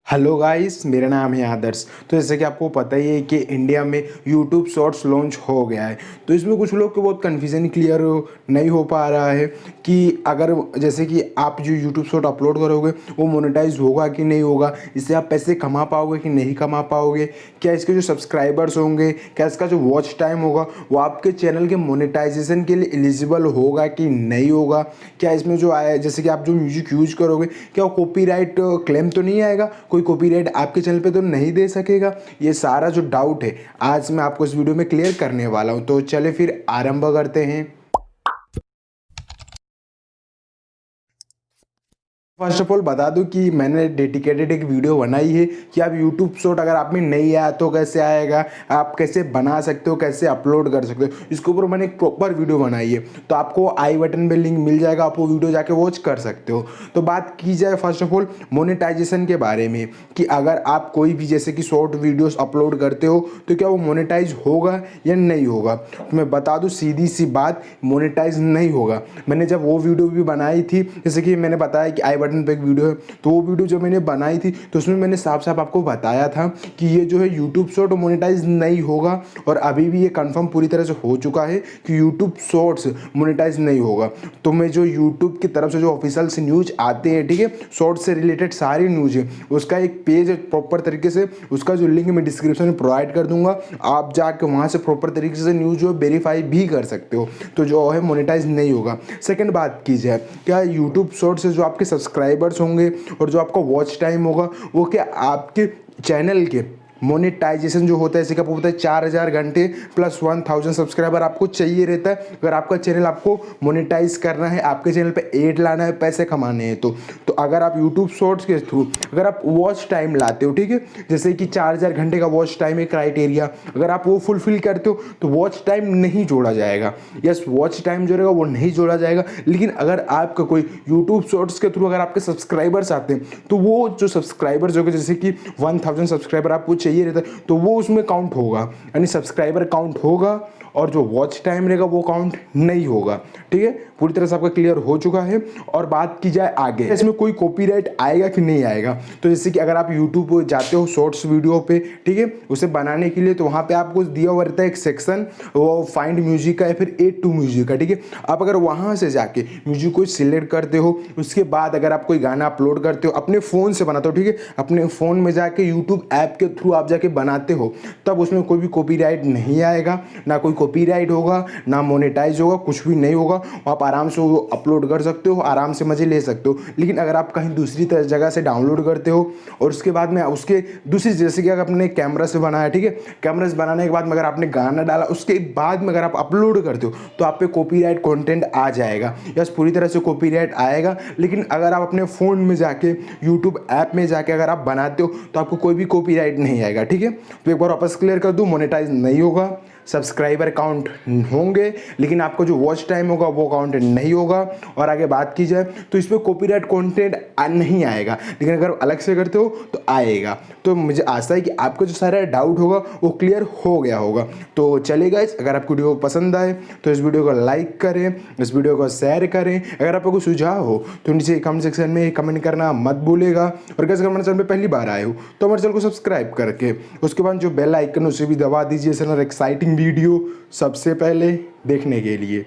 Hello guys, मेरा नाम है आदर्श। तो जैसे कि आपको पता ही है कि इंडिया में यूट्यूब शॉर्ट्स लॉन्च हो गया है। तो इसमें कुछ लोग को बहुत कन्फ्यूजन क्लियर नहीं हो पा रहा है कि अगर जैसे कि आप जो यूट्यूब शॉर्ट अपलोड करोगे वो मोनेटाइज होगा कि नहीं होगा, इससे आप पैसे कमा पाओगे कि नहीं कमा पाओगे, क्या इसके जो सब्सक्राइबर्स होंगे, क्या इसका जो वॉच टाइम होगा वो आपके चैनल के मोनेटाइजेशन के लिए एलिजिबल होगा कि नहीं होगा, क्या इसमें जो आया जैसे कि आप जो म्यूजिक यूज करोगे क्या वो कॉपीराइट क्लेम तो नहीं आएगा, कोई कॉपीराइट आपके चैनल पे तो नहीं दे सकेगा। ये सारा जो डाउट है आज मैं आपको इस वीडियो में क्लियर करने वाला हूँ। तो चले फिर आरंभ करते हैं। फर्स्ट ऑफ ऑल बता दूं कि मैंने डेडिकेटेड एक वीडियो बनाई है कि आप यूट्यूब शॉर्ट अगर आप में नहीं आया तो कैसे आएगा, आप कैसे बना सकते हो, कैसे अपलोड कर सकते हो, इसके ऊपर मैंने एक प्रॉपर वीडियो बनाई है। तो आपको आई बटन में लिंक मिल जाएगा, आप वो वीडियो जाके वॉच कर सकते हो। तो बात की जाए फर्स्ट ऑफ ऑल मोनेटाइजेशन के बारे में कि अगर आप कोई भी जैसे कि शॉर्ट वीडियोस अपलोड करते हो तो क्या वो मोनेटाइज होगा या नहीं होगा। तो मैं बता दूं सीधी सी बात, मोनेटाइज नहीं होगा। मैंने जब वो वीडियो भी बनाई थी, जैसे कि मैंने बताया कि आई बटन पे एक वीडियो है, तो वो वीडियो जो मैंने बनाई थी तो उसमें मैंने साफ साफ आपको बताया था कि ये जो है यूट्यूब शॉर्ट मोनेटाइज नहीं होगा। और अभी भी ये कंफर्म पूरी तरह से हो चुका है कि यूट्यूब शॉर्ट्स मोनेटाइज नहीं होगा। तो मैं जो यूट्यूब की तरफ से जो ऑफिशियल से न्यूज आते हैं, ठीक है, शॉर्ट्स से रिलेटेड सारी न्यूज है, उसका एक पेज है प्रॉपर तरीके से, उसका जो लिंक मैं डिस्क्रिप्शन में प्रोवाइड कर दूंगा। आप जाके वहाँ से प्रॉपर तरीके से न्यूज जो वेरीफाई भी कर सकते हो। तो जो है मोनेटाइज नहीं होगा। सेकेंड बात की जाए, क्या यूट्यूब शॉर्ट्स से जो आपके सब्सक्राइबर्स होंगे और जो आपका वॉच टाइम होगा वो क्या आपके चैनल के मोनेटाइजेशन जो होता है, जैसे कि आपको पता है 4000 घंटे प्लस 1000 सब्सक्राइबर आपको चाहिए रहता है अगर आपका चैनल आपको मोनेटाइज करना है, आपके चैनल पे ऐड लाना है, पैसे कमाने हैं। तो अगर आप यूट्यूब शॉर्ट्स के थ्रू अगर आप वॉच टाइम लाते हो, ठीक है, जैसे कि 4000 घंटे का वॉच टाइम है क्राइटेरिया, अगर आप वो फुलफिल करते हो तो वॉच टाइम नहीं जोड़ा जाएगा। यस, वॉच टाइम जो रहेगा वो नहीं जोड़ा जाएगा। लेकिन अगर आपका कोई यूट्यूब शॉर्ट्स के थ्रू अगर आपके सब्सक्राइबर्स आते हैं तो वो जो सब्सक्राइबर्स होंगे, जैसे कि 1000 सब्सक्राइबर आपको चाहिए रहता है, तो वो उसमें काउंट होगा, यानी सब्सक्राइबर काउंट होगा और जो वॉच टाइम रहेगा वो काउंट नहीं होगा। ठीक है, पूरी तरह से आपका क्लियर हो चुका है। और बात की जाए आगे, इसमें कोई कॉपीराइट आएगा कि नहीं आएगा। तो जैसे कि अगर आप यूट्यूब पे जाते हो शॉर्ट्स वीडियो पे, ठीक है, उसे बनाने के लिए तो वहाँ पे आपको दिया हुआ रहता है एक सेक्शन, वो फाइंड म्यूजिक का या फिर एड टू म्यूजिक का। ठीक है, आप अगर वहाँ से जाके म्यूजिक को सिलेक्ट करते हो, उसके बाद अगर आप कोई गाना अपलोड करते हो, अपने फ़ोन से बनाते हो, ठीक है, अपने फ़ोन में जाके यूट्यूब ऐप के थ्रू आप जाके बनाते हो, तब उसमें कोई भी कॉपीराइट नहीं आएगा, ना कोई कॉपीराइट होगा, ना मोनेटाइज होगा, कुछ भी नहीं होगा। आप आराम से वो अपलोड कर सकते हो, आराम से मजे ले सकते हो। लेकिन अगर आप कहीं दूसरी जगह से डाउनलोड करते हो और उसके बाद में उसके दूसरी, जैसे कि अगर आपने कैमरा से बनाया, ठीक है, कैमरा से बनाने के बाद में अगर आपने गाना डाला, उसके बाद में अगर आप अपलोड करते हो तो आप पे कॉपीराइट कंटेंट आ जाएगा। यस, पूरी तरह से कॉपीराइट आएगा। लेकिन अगर आप अपने फ़ोन में जाके यूट्यूब ऐप में जाके अगर आप बनाते हो तो आपको कोई भी कॉपीराइट नहीं आएगा। ठीक है, तो एक बार वापस क्लियर कर दूं, मोनेटाइज नहीं होगा, सब्सक्राइबर काउंट होंगे, लेकिन आपको जो वॉच टाइम होगा वो काउंट नहीं होगा। और आगे बात की जाए तो इसमें कॉपीराइट कंटेंट नहीं आएगा, लेकिन अगर अलग से करते हो तो आएगा। तो मुझे आशा है कि आपको जो सारा डाउट होगा वो क्लियर हो गया होगा। तो चलेगा, अगर आपको वीडियो पसंद आए तो इस वीडियो को लाइक करें, इस वीडियो को शेयर करें। अगर आपको कोई सुझाव हो तो नीचे कमेंट सेक्शन में कमेंट करना मत भूलेगा। और अगर हमारे चैनल पर पहली बार आए हो तो हमारे चैनल को सब्सक्राइब करके उसके बाद जो बेल आइकन उसे भी दबा दीजिए, सर एक्साइटिंग वीडियो सबसे पहले देखने के लिए।